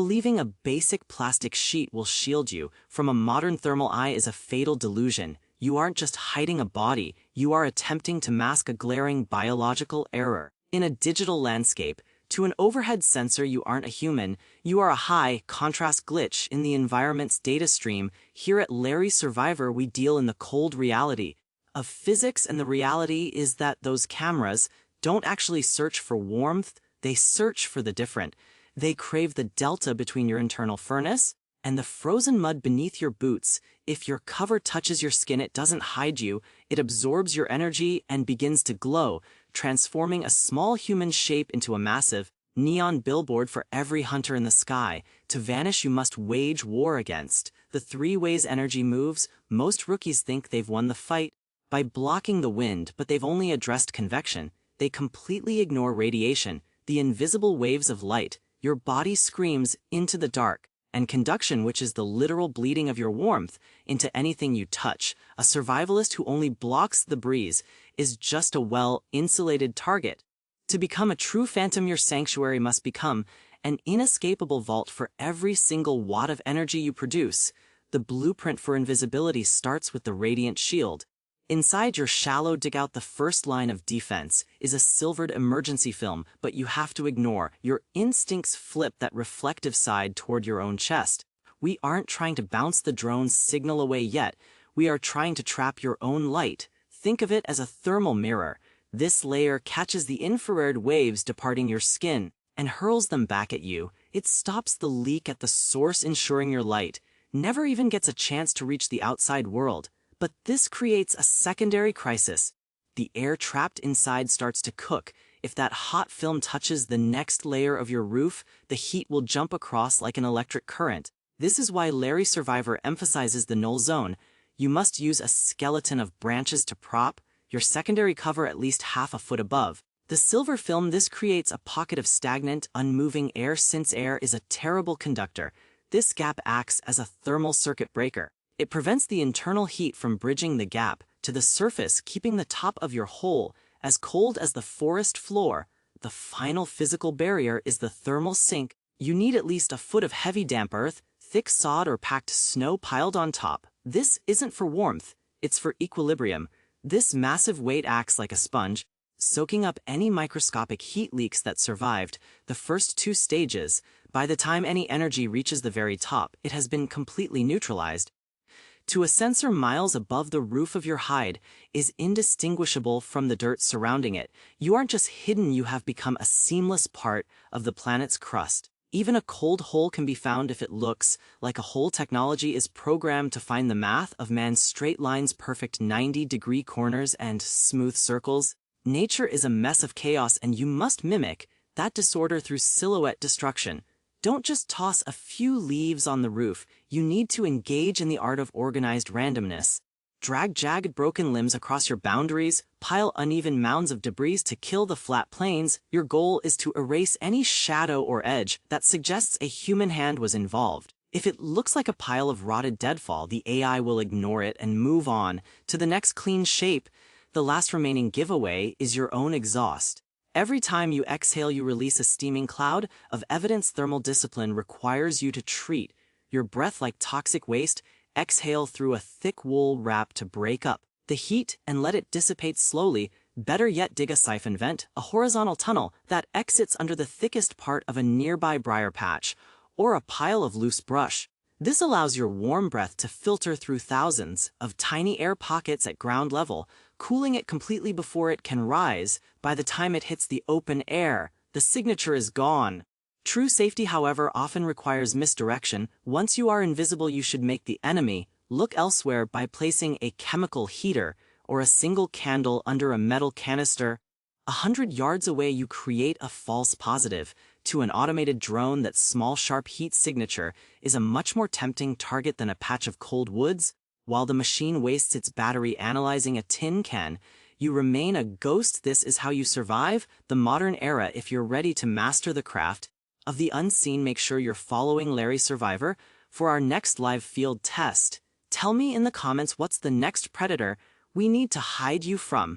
Believing a basic plastic sheet will shield you from a modern thermal eye is a fatal delusion. You aren't just hiding a body, you are attempting to mask a glaring biological error. In a digital landscape, to an overhead sensor you aren't a human, you are a high-contrast glitch in the environment's data stream. Here at Larry Survivor we deal in the cold reality of physics, and the reality is that those cameras don't actually search for warmth, they search for the different. They crave the delta between your internal furnace and the frozen mud beneath your boots. If your cover touches your skin, it doesn't hide you, it absorbs your energy and begins to glow, transforming a small human shape into a massive, neon billboard for every hunter in the sky. To vanish you must wage war against the three ways energy moves. Most rookies think they've won the fight by blocking the wind, but they've only addressed convection. They completely ignore radiation, the invisible waves of light. Your body screams into the dark, and conduction, which is the literal bleeding of your warmth into anything you touch. A survivalist who only blocks the breeze is just a well-insulated target. To become a true phantom, your sanctuary must become an inescapable vault for every single watt of energy you produce. The blueprint for invisibility starts with the radiant shield. Inside your shallow dig-out, the first line of defense is a silvered emergency film, but you have to ignore. Your instincts flip that reflective side toward your own chest. We aren't trying to bounce the drone's signal away yet. We are trying to trap your own light. Think of it as a thermal mirror. This layer catches the infrared waves departing your skin and hurls them back at you. It stops the leak at the source, ensuring your light never even gets a chance to reach the outside world. But this creates a secondary crisis. The air trapped inside starts to cook. If that hot film touches the next layer of your roof, the heat will jump across like an electric current. This is why Larry Survivor emphasizes the null zone. You must use a skeleton of branches to prop your secondary cover at least half a foot above. The silver film, this creates a pocket of stagnant, unmoving air. Since air is a terrible conductor, this gap acts as a thermal circuit breaker. It prevents the internal heat from bridging the gap to the surface, keeping the top of your hole as cold as the forest floor. The final physical barrier is the thermal sink. You need at least a foot of heavy damp earth, thick sod or packed snow piled on top. This isn't for warmth, it's for equilibrium. This massive weight acts like a sponge, soaking up any microscopic heat leaks that survived the first two stages. By the time any energy reaches the very top, it has been completely neutralized. To a sensor miles above, the roof of your hide is indistinguishable from the dirt surrounding it. You aren't just hidden, you have become a seamless part of the planet's crust. Even a cold hole can be found if it looks like a hole. Technology is programmed to find the math of man's straight lines, perfect 90-degree corners, and smooth circles. Nature is a mess of chaos, and you must mimic that disorder through silhouette destruction. Don't just toss a few leaves on the roof, you need to engage in the art of organized randomness. Drag jagged broken limbs across your boundaries, pile uneven mounds of debris to kill the flat planes. Your goal is to erase any shadow or edge that suggests a human hand was involved. If it looks like a pile of rotted deadfall, the AI will ignore it and move on to the next clean shape. The last remaining giveaway is your own exhaust. Every time you exhale, you release a steaming cloud of evidence. Thermal discipline requires you to treat your breath like toxic waste. Exhale through a thick wool wrap to break up the heat and let it dissipate slowly. Better yet, dig a siphon vent, a horizontal tunnel that exits under the thickest part of a nearby briar patch or a pile of loose brush. This allows your warm breath to filter through thousands of tiny air pockets at ground level, cooling it completely before it can rise. By the time it hits the open air, the signature is gone. True safety, however, often requires misdirection. Once you are invisible, you should make the enemy look elsewhere by placing a chemical heater or a single candle under a metal canister. 100 yards away, you create a false positive. To an automated drone, that small sharp heat signature is a much more tempting target than a patch of cold woods. While the machine wastes its battery analyzing a tin can, you remain a ghost. This is how you survive the modern era. If you're ready to master the craft of the unseen, make sure you're following Larry Survivor for our next live field test. Tell me in the comments, what's the next predator we need to hide you from?